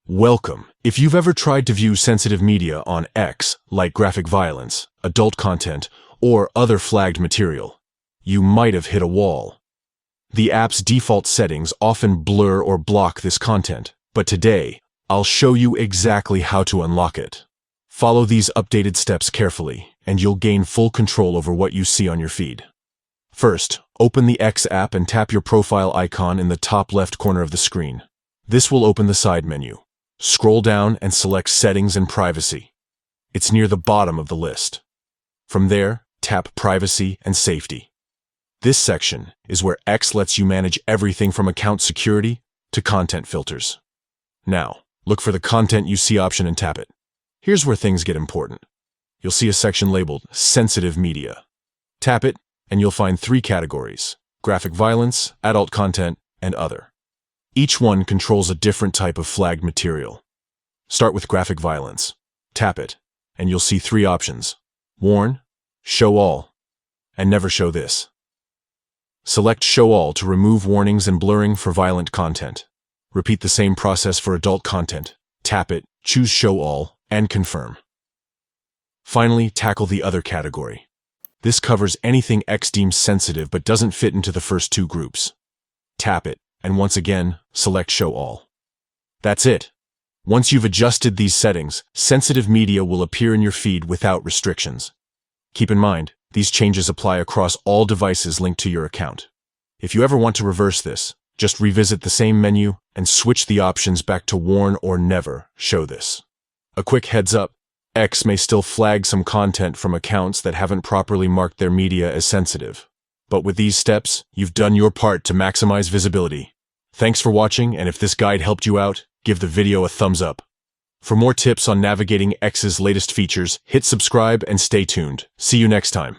Welcome. If you've ever tried to view sensitive media on X, like graphic violence, adult content, or other flagged material, you might have hit a wall. The app's default settings often blur or block this content, but today, I'll show you exactly how to unlock it. Follow these updated steps carefully, and you'll gain full control over what you see on your feed. First, open the X app and tap your profile icon in the top left corner of the screen. This will open the side menu. Scroll down and select Settings and Privacy. It's near the bottom of the list. From there, tap Privacy and Safety. This section is where X lets you manage everything from account security to content filters. Now, look for the Content You See option and tap it. Here's where things get important. You'll see a section labeled Sensitive Media. Tap it, and you'll find 3 categories: graphic violence, adult content, and other. Each one controls a different type of flagged material. Start with graphic violence. Tap it, and you'll see 3 options: Warn, Show All, and Never Show This. Select Show All to remove warnings and blurring for violent content. Repeat the same process for adult content. Tap it, choose Show All, and confirm. Finally, tackle the other category. This covers anything X deems sensitive but doesn't fit into the first 2 groups. Tap it, and once again, select Show All. That's it. Once you've adjusted these settings, sensitive media will appear in your feed without restrictions. Keep in mind, these changes apply across all devices linked to your account. If you ever want to reverse this, just revisit the same menu and switch the options back to Warn or Never Show This. A quick heads up, X may still flag some content from accounts that haven't properly marked their media as sensitive. But with these steps, you've done your part to maximize visibility. Thanks for watching, and if this guide helped you out, give the video a thumbs up. For more tips on navigating X's latest features, hit subscribe and stay tuned. See you next time.